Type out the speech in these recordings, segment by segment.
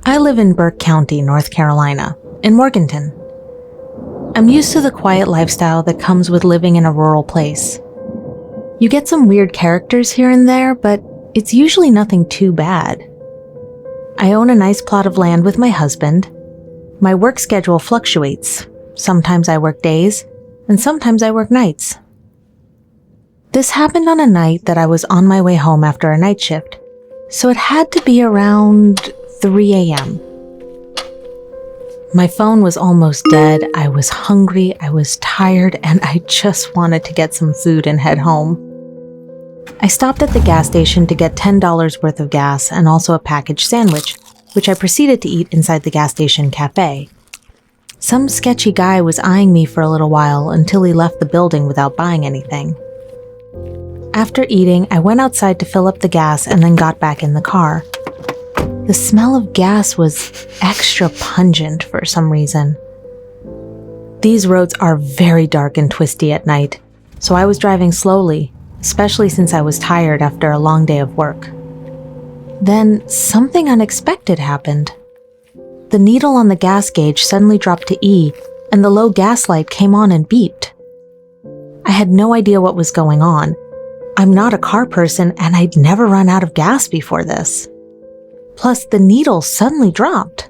I live in Burke County, North Carolina, in Morganton. I'm used to the quiet lifestyle that comes with living in a rural place. You get some weird characters here and there, but it's usually nothing too bad. I own a nice plot of land with my husband. My work schedule fluctuates. Sometimes I work days, and sometimes I work nights. This happened on a night that I was on my way home after a night shift, so it had to be around 3 a.m. My phone was almost dead, I was hungry, I was tired, and I just wanted to get some food and head home. I stopped at the gas station to get $10 worth of gas and also a packaged sandwich, which I proceeded to eat inside the gas station cafe. Some sketchy guy was eyeing me for a little while until he left the building without buying anything. After eating, I went outside to fill up the gas and then got back in the car. The smell of gas was extra pungent for some reason. These roads are very dark and twisty at night, so I was driving slowly, especially since I was tired after a long day of work. Then something unexpected happened. The needle on the gas gauge suddenly dropped to E, and the low gas light came on and beeped. I had no idea what was going on. I'm not a car person, and I'd never run out of gas before this. Plus, the needle suddenly dropped.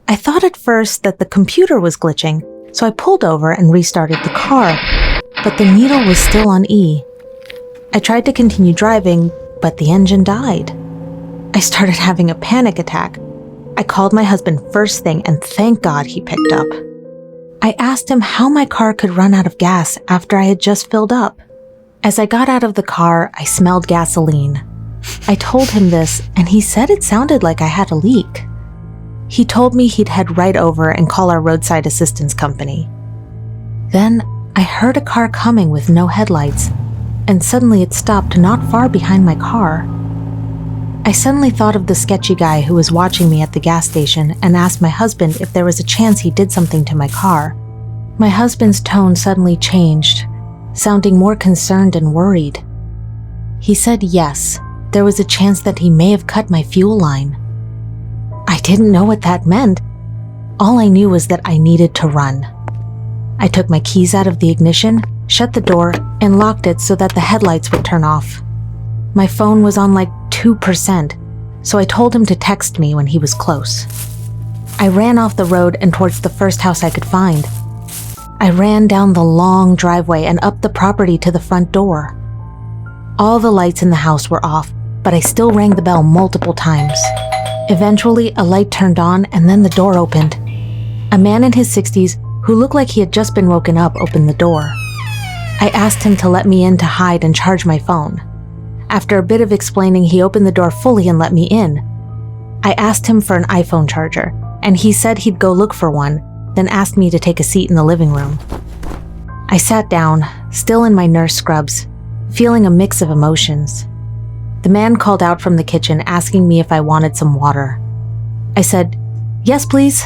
I thought at first that the computer was glitching, so I pulled over and restarted the car, but the needle was still on E. I tried to continue driving, but the engine died. I started having a panic attack. I called my husband first thing, and thank God he picked up. I asked him how my car could run out of gas after I had just filled up. As I got out of the car, I smelled gasoline. I told him this, and he said it sounded like I had a leak. He told me he'd head right over and call our roadside assistance company. Then I heard a car coming with no headlights, and suddenly it stopped not far behind my car. I suddenly thought of the sketchy guy who was watching me at the gas station and asked my husband if there was a chance he did something to my car. My husband's tone suddenly changed, sounding more concerned and worried. He said yes, there was a chance that he may have cut my fuel line. I didn't know what that meant. All I knew was that I needed to run. I took my keys out of the ignition, shut the door, and locked it so that the headlights would turn off. My phone was on like 2%, so I told him to text me when he was close. I ran off the road and towards the first house I could find. I ran down the long driveway and up the property to the front door. All the lights in the house were off, but I still rang the bell multiple times. Eventually, a light turned on and then the door opened. A man in his 60s who looked like he had just been woken up opened the door. I asked him to let me in to hide and charge my phone. After a bit of explaining, he opened the door fully and let me in. I asked him for an iPhone charger, and he said he'd go look for one, then asked me to take a seat in the living room. I sat down, still in my nurse scrubs, feeling a mix of emotions. The man called out from the kitchen asking me if I wanted some water. I said, "Yes, please."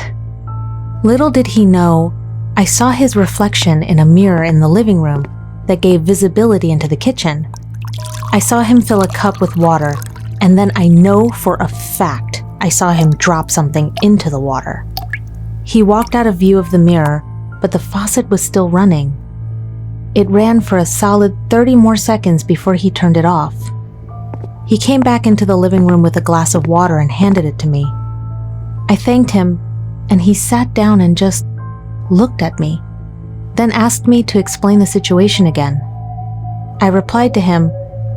Little did he know, I saw his reflection in a mirror in the living room that gave visibility into the kitchen. I saw him fill a cup with water, and then I know for a fact I saw him drop something into the water. He walked out of view of the mirror, but the faucet was still running. It ran for a solid 30 more seconds before he turned it off. He came back into the living room with a glass of water and handed it to me. I thanked him, and he sat down and just looked at me, then asked me to explain the situation again. I replied to him,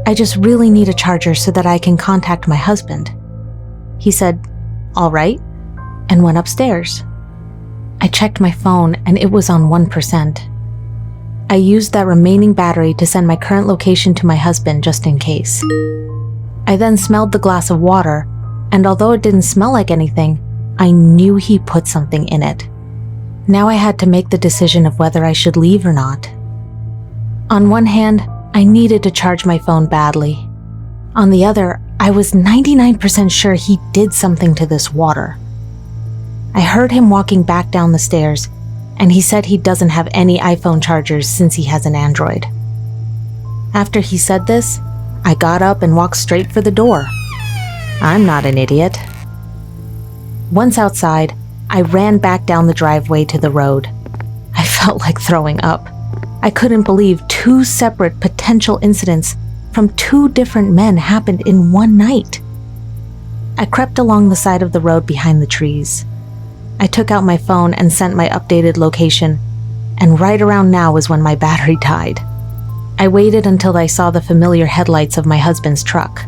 "I just really need a charger so that I can contact my husband." He said, "All right," and went upstairs. I checked my phone and it was on 1%. I used that remaining battery to send my current location to my husband just in case. I then smelled the glass of water, and although it didn't smell like anything, I knew he put something in it. Now I had to make the decision of whether I should leave or not. On one hand, I needed to charge my phone badly. On the other, I was 99% sure he did something to this water. I heard him walking back down the stairs, and he said he doesn't have any iPhone chargers since he has an Android. After he said this, I got up and walked straight for the door. I'm not an idiot. Once outside, I ran back down the driveway to the road. I felt like throwing up. I couldn't believe 2 separate potential incidents from 2 different men happened in one night. I crept along the side of the road behind the trees. I took out my phone and sent my updated location, and right around now is when my battery died. I waited until I saw the familiar headlights of my husband's truck.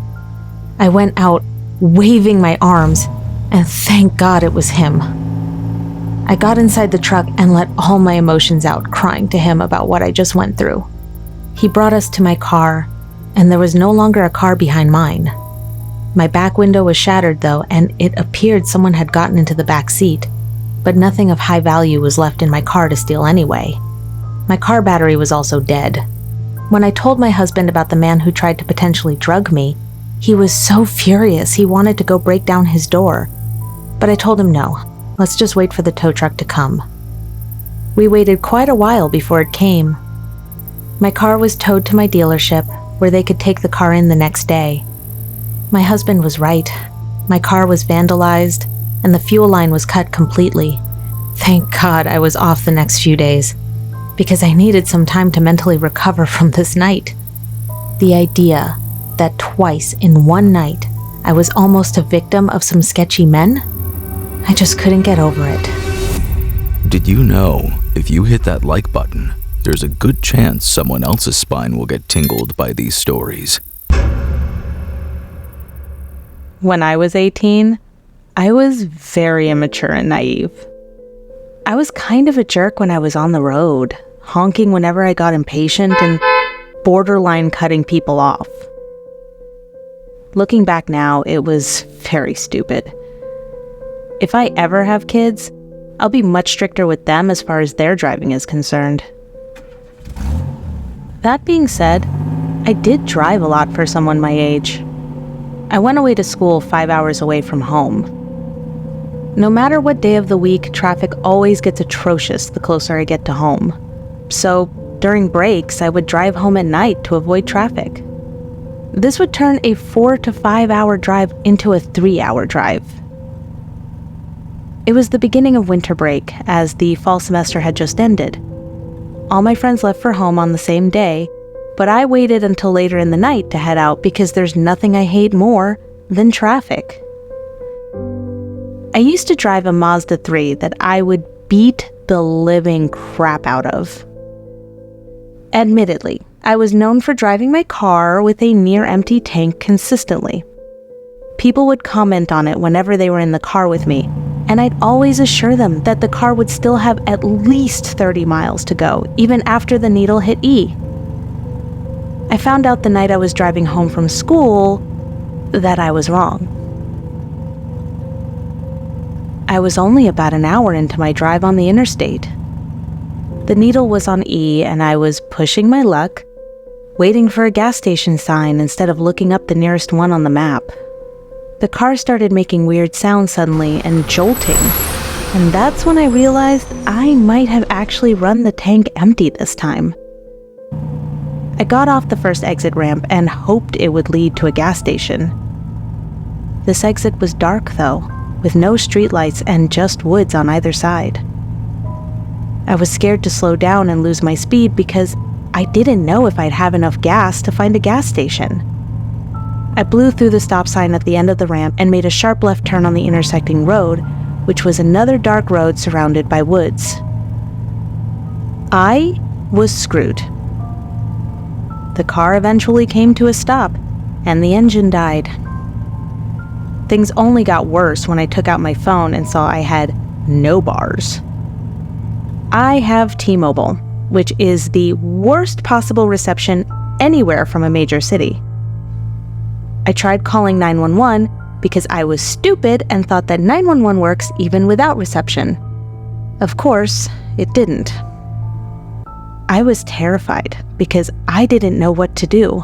I went out, waving my arms, and thank God it was him. I got inside the truck and let all my emotions out, crying to him about what I just went through. He brought us to my car, and there was no longer a car behind mine. My back window was shattered though, and it appeared someone had gotten into the back seat, but nothing of high value was left in my car to steal anyway. My car battery was also dead. When I told my husband about the man who tried to potentially drug me, he was so furious he wanted to go break down his door. But I told him no, let's just wait for the tow truck to come. We waited quite a while before it came. My car was towed to my dealership, where they could take the car in the next day. My husband was right. My car was vandalized, and the fuel line was cut completely. Thank God I was off the next few days, because I needed some time to mentally recover from this night. The idea that twice in one night I was almost a victim of some sketchy men, I just couldn't get over it. Did you know if you hit that like button, there's a good chance someone else's spine will get tingled by these stories? When I was 18, I was very immature and naive. I was kind of a jerk when I was on the road, honking whenever I got impatient and borderline cutting people off. Looking back now, it was very stupid. If I ever have kids, I'll be much stricter with them as far as their driving is concerned. That being said, I did drive a lot for someone my age. I went away to school 5 hours away from home. No matter what day of the week, traffic always gets atrocious the closer I get to home. So, during breaks, I would drive home at night to avoid traffic. This would turn a 4 to 5 hour drive into a 3-hour drive. It was the beginning of winter break, as the fall semester had just ended. All my friends left for home on the same day, but I waited until later in the night to head out because there's nothing I hate more than traffic. I used to drive a Mazda 3 that I would beat the living crap out of. Admittedly, I was known for driving my car with a near-empty tank consistently. People would comment on it whenever they were in the car with me, and I'd always assure them that the car would still have at least 30 miles to go, even after the needle hit E. I found out the night I was driving home from school that I was wrong. I was only about an hour into my drive on the interstate. The needle was on E, and I was pushing my luck, waiting for a gas station sign instead of looking up the nearest one on the map. The car started making weird sounds suddenly and jolting, and that's when I realized I might have actually run the tank empty this time. I got off the first exit ramp and hoped it would lead to a gas station. This exit was dark though, with no streetlights and just woods on either side. I was scared to slow down and lose my speed because I didn't know if I'd have enough gas to find a gas station. I blew through the stop sign at the end of the ramp and made a sharp left turn on the intersecting road, which was another dark road surrounded by woods. I was screwed. The car eventually came to a stop, and the engine died. Things only got worse when I took out my phone and saw I had no bars. I have T-Mobile, which is the worst possible reception anywhere from a major city. I tried calling 911 because I was stupid and thought that 911 works even without reception. Of course, it didn't. I was terrified because I didn't know what to do.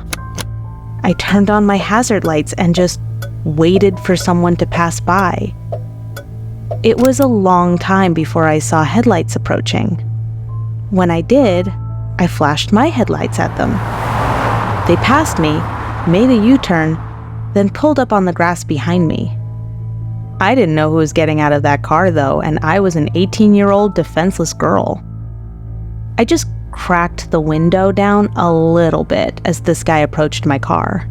I turned on my hazard lights and just waited for someone to pass by. It was a long time before I saw headlights approaching. When I did, I flashed my headlights at them. They passed me, made a U-turn, then pulled up on the grass behind me. I didn't know who was getting out of that car though, and I was an 18-year-old defenseless girl. I just cracked the window down a little bit as this guy approached my car.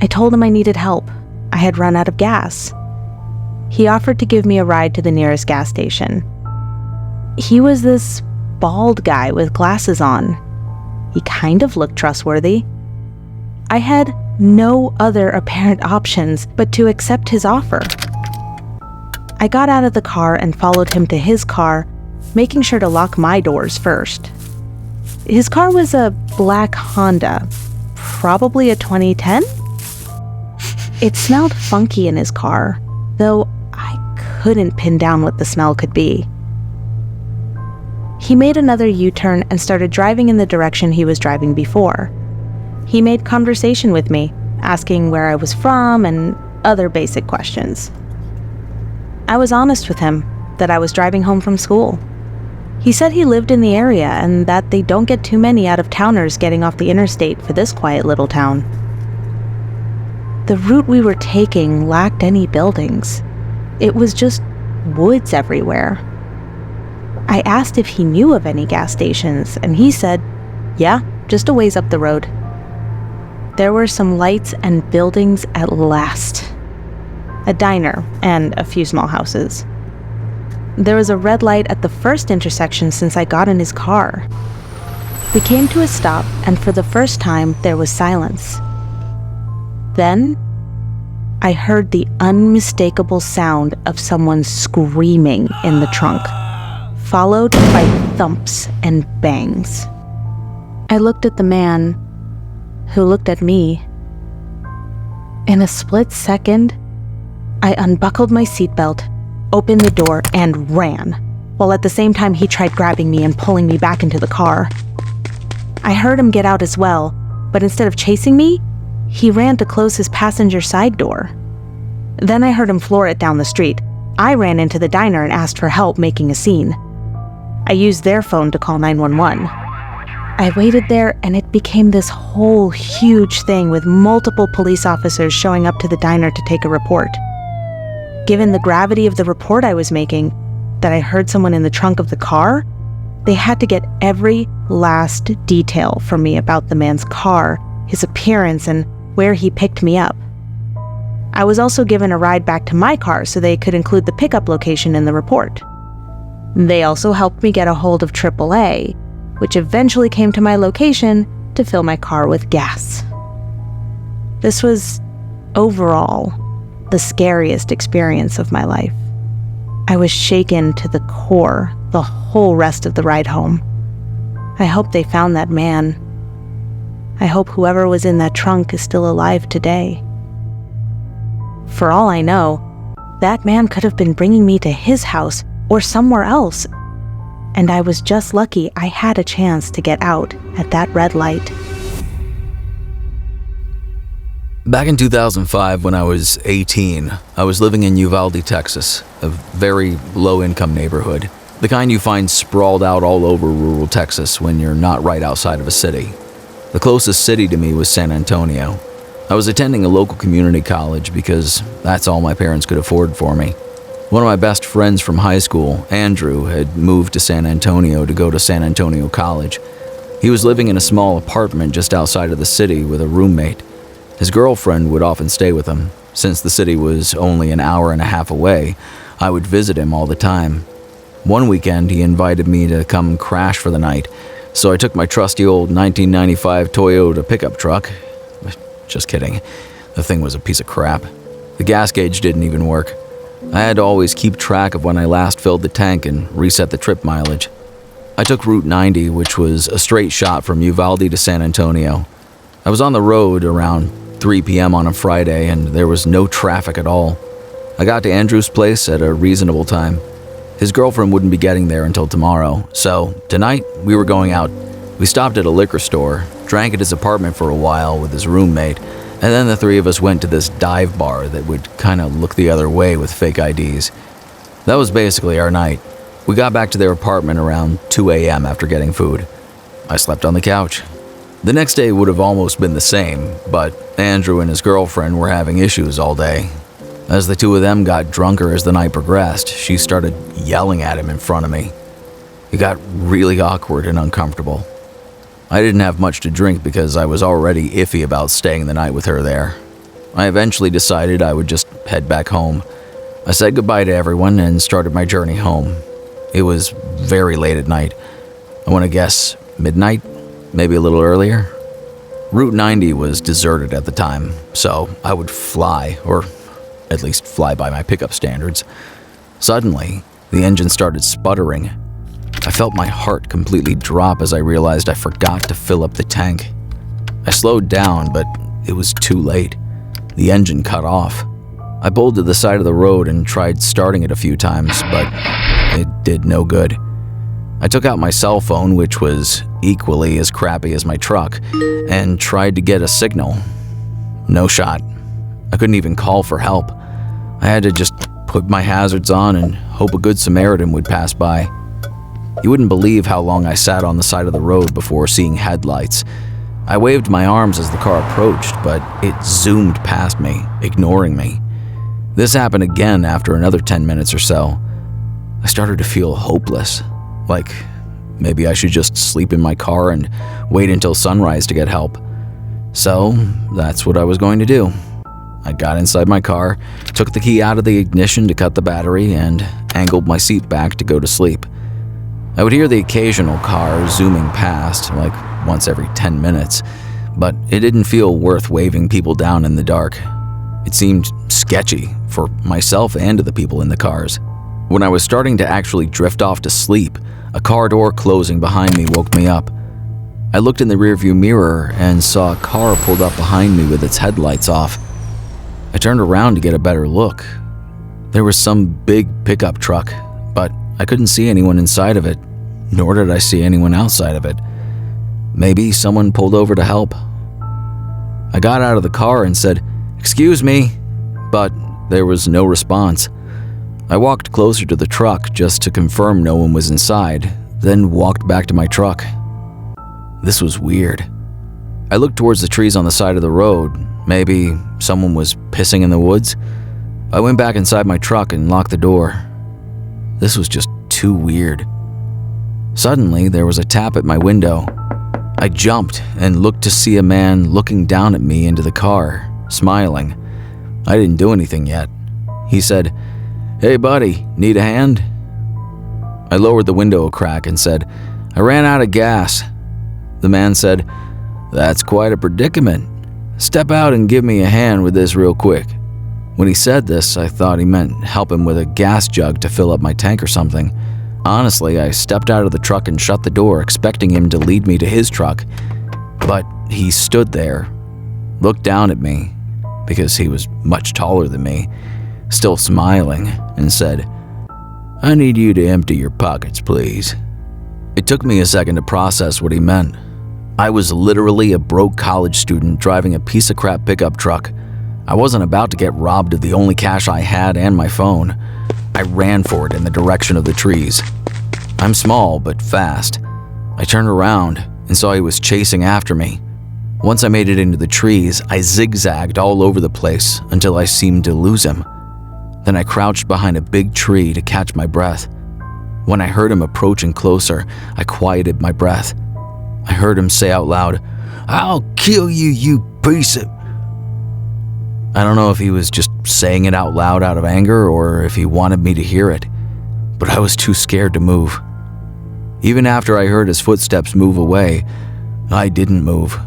I told him I needed help. I had run out of gas. He offered to give me a ride to the nearest gas station. He was this bald guy with glasses on. He kind of looked trustworthy. I had no other apparent options but to accept his offer. I got out of the car and followed him to his car, making sure to lock my doors first. His car was a black Honda, probably a 2010? It smelled funky in his car, though I couldn't pin down what the smell could be. He made another U-turn and started driving in the direction he was driving before. He made conversation with me, asking where I was from and other basic questions. I was honest with him that I was driving home from school. He said he lived in the area and that they don't get too many out-of-towners getting off the interstate for this quiet little town. The route we were taking lacked any buildings. It was just woods everywhere. I asked if he knew of any gas stations, and he said, yeah, just a ways up the road. There were some lights and buildings at last. A diner and a few small houses. There was a red light at the first intersection since I got in his car. We came to a stop, and for the first time, there was silence. Then, I heard the unmistakable sound of someone screaming in the trunk, followed by thumps and bangs. I looked at the man, who looked at me. In a split second, I unbuckled my seatbelt, opened the door, and ran, while at the same time he tried grabbing me and pulling me back into the car. I heard him get out as well, but instead of chasing me, he ran to close his passenger side door. Then I heard him floor it down the street. I ran into the diner and asked for help making a scene. I used their phone to call 911. I waited there, and it became this whole huge thing with multiple police officers showing up to the diner to take a report. Given the gravity of the report I was making, that I heard someone in the trunk of the car, they had to get every last detail from me about the man's car, his appearance, and where he picked me up. I was also given a ride back to my car so they could include the pickup location in the report. They also helped me get a hold of AAA, which eventually came to my location to fill my car with gas. This was, overall, the scariest experience of my life. I was shaken to the core the whole rest of the ride home. I hope they found that man. I hope whoever was in that trunk is still alive today. For all I know, that man could have been bringing me to his house or somewhere else, and I was just lucky I had a chance to get out at that red light. Back in 2005, when I was 18, I was living in Uvalde, Texas, a very low-income neighborhood, the kind you find sprawled out all over rural Texas when you're not right outside of a city. The closest city to me was San Antonio. I was attending a local community college because that's all my parents could afford for me. One of my best friends from high school, Andrew, had moved to San Antonio to go to San Antonio College. He was living in a small apartment just outside of the city with a roommate. His girlfriend would often stay with him. Since the city was only an hour and a half away, I would visit him all the time. One weekend, he invited me to come crash for the night, so I took my trusty old 1995 Toyota pickup truck. Just kidding. The thing was a piece of crap. The gas gauge didn't even work. I had to always keep track of when I last filled the tank and reset the trip mileage. I took Route 90, which was a straight shot from Uvalde to San Antonio. I was on the road around 3 p.m. on a Friday, and there was no traffic at all. I got to Andrew's place at a reasonable time. His girlfriend wouldn't be getting there until tomorrow, so tonight we were going out. We stopped at a liquor store, drank at his apartment for a while with his roommate, and then the three of us went to this dive bar that would kind of look the other way with fake IDs. That was basically our night. We got back to their apartment around 2 a.m. after getting food. I slept on the couch. The next day would have almost been the same, but Andrew and his girlfriend were having issues all day. As the two of them got drunker as the night progressed, she started yelling at him in front of me. It got really awkward and uncomfortable. I didn't have much to drink because I was already iffy about staying the night with her there. I eventually decided I would just head back home. I said goodbye to everyone and started my journey home. It was very late at night. I want to guess midnight, maybe a little earlier. Route 90 was deserted at the time, so I would fly, or at least fly by my pickup standards. Suddenly, the engine started sputtering. I felt my heart completely drop as I realized I forgot to fill up the tank. I slowed down, but it was too late. The engine cut off. I pulled to the side of the road and tried starting it a few times, but it did no good. I took out my cell phone, which was equally as crappy as my truck, and tried to get a signal. No shot. I couldn't even call for help. I had to just put my hazards on and hope a Good Samaritan would pass by. You wouldn't believe how long I sat on the side of the road before seeing headlights. I waved my arms as the car approached, but it zoomed past me, ignoring me. This happened again after another 10 minutes or so. I started to feel hopeless, like maybe I should just sleep in my car and wait until sunrise to get help. So that's what I was going to do. I got inside my car, took the key out of the ignition to cut the battery, and angled my seat back to go to sleep. I would hear the occasional car zooming past, like once every 10 minutes, but it didn't feel worth waving people down in the dark. It seemed sketchy for myself and to the people in the cars. When I was starting to actually drift off to sleep, a car door closing behind me woke me up. I looked in the rearview mirror and saw a car pulled up behind me with its headlights off. I turned around to get a better look. There was some big pickup truck, but I couldn't see anyone inside of it, nor did I see anyone outside of it. Maybe someone pulled over to help. I got out of the car and said, "Excuse me," but there was no response. I walked closer to the truck just to confirm no one was inside, then walked back to my truck. This was weird. I looked towards the trees on the side of the road. Maybe someone was pissing in the woods. I went back inside my truck and locked the door. This was just too weird. Suddenly, there was a tap at my window. I jumped and looked to see a man looking down at me into the car, smiling. I didn't do anything yet. He said, "Hey buddy, need a hand?" I lowered the window a crack and said, "I ran out of gas." The man said, "That's quite a predicament. Step out and give me a hand with this real quick." When he said this, I thought he meant help him with a gas jug to fill up my tank or something. Honestly, I stepped out of the truck and shut the door, expecting him to lead me to his truck. But he stood there, looked down at me, because he was much taller than me, still smiling, and said, "I need you to empty your pockets, please." It took me a second to process what he meant. I was literally a broke college student driving a piece of crap pickup truck. I wasn't about to get robbed of the only cash I had and my phone. I ran for it in the direction of the trees. I'm small but fast. I turned around and saw he was chasing after me. Once I made it into the trees, I zigzagged all over the place until I seemed to lose him. Then I crouched behind a big tree to catch my breath. When I heard him approaching closer, I quieted my breath. I heard him say out loud, "I'll kill you, you piece of..." I don't know if he was just saying it out loud out of anger or if he wanted me to hear it, but I was too scared to move. Even after I heard his footsteps move away, I didn't move.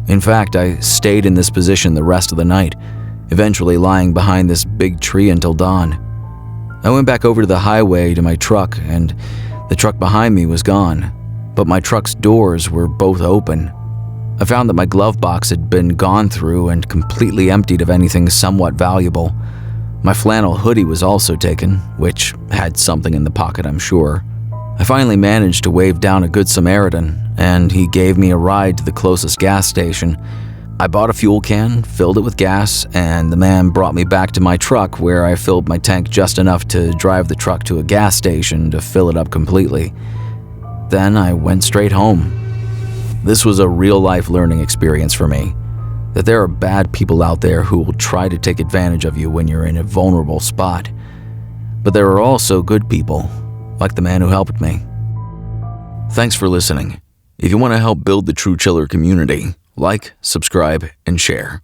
In fact, I stayed in this position the rest of the night, eventually lying behind this big tree until dawn. I went back over to the highway to my truck, and the truck behind me was gone, but my truck's doors were both open. I found that my glove box had been gone through and completely emptied of anything somewhat valuable. My flannel hoodie was also taken, which had something in the pocket, I'm sure. I finally managed to wave down a Good Samaritan, and he gave me a ride to the closest gas station. I bought a fuel can, filled it with gas, and the man brought me back to my truck where I filled my tank just enough to drive the truck to a gas station to fill it up completely. Then I went straight home. This was a real-life learning experience for me. that there are bad people out there who will try to take advantage of you when you're in a vulnerable spot. But there are also good people, like the man who helped me. Thanks for listening. If you want to help build the True Chiller community, like, subscribe, and share.